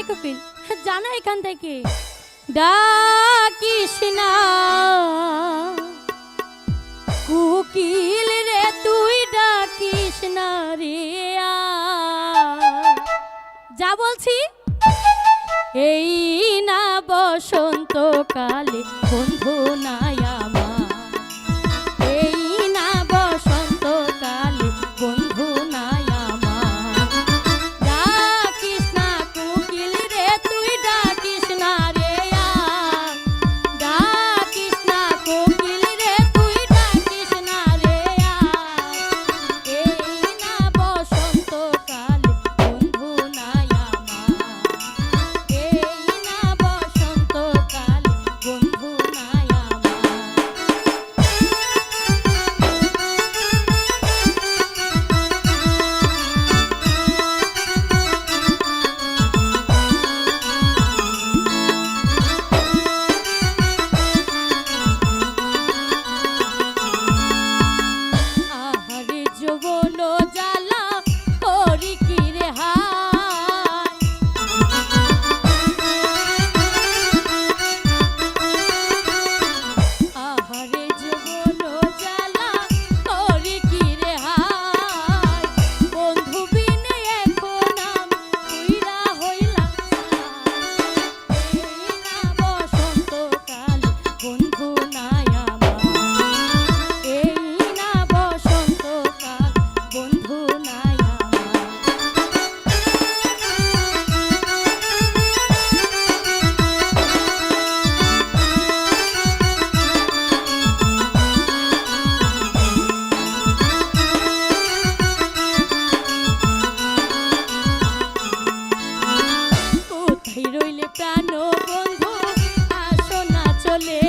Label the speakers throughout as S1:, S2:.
S1: কোকিল জানা এখান থেকে ডাকিস না কোকিল রে তুই ডাকিস না রে যা বলছি এই না বসন্তকালে বন্ধু নাই আমার এই না বসন্তকালে বন্ধু নাই আমার ডাকিস না কোকিল রে তুই ডাকিস না রে ডাকিস না কোকিল রে তুই ডাকিস না রে এই না বসন্তকালে বন্ধু নাই আমার এই না বসন্তকালে বন্ধু নাই আহারে যৌবন জ্বালা করি কি রে হায় আহারে যৌবন জ্বালা করি কি রে হায় বন্ধু বিনে এখন আমি পুইরা হইলাম এই না বসন্তকালে বন্ধু নাই আমার এই না বসন্তকাল বন্ধু নাই আমার কোথায় রইলে প্রাণ বন্ধু আসো না চলে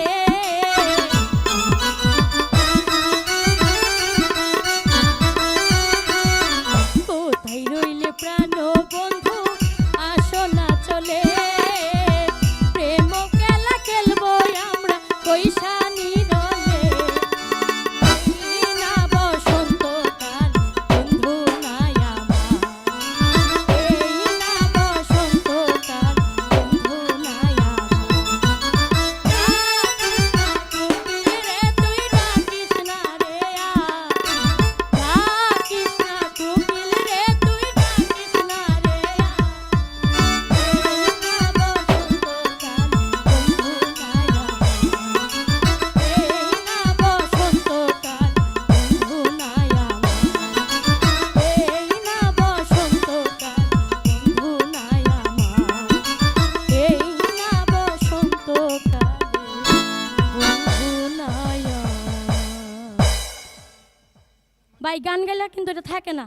S1: কোথায় রইলে প্রাণ বন্ধু আসো না চলে প্রেম খেলা খেলবো আমরা পয়সা নিরলে এই না বসন্তকাল বন্ধু নাই আমার এই না বসন্তকাল বন্ধু নাই ডাকিস না কোকিল রে তুই ডাকিস না রে এই না বসন্তকাল বন্ধু নাই এই না বসন্তকাল বন্ধু নাই এই না বসন্তকাল বন্ধু নাই এই না বসন্তকালে বন্ধু নাই ভাই গান গাইলে কিন্তু এটা থাকে না।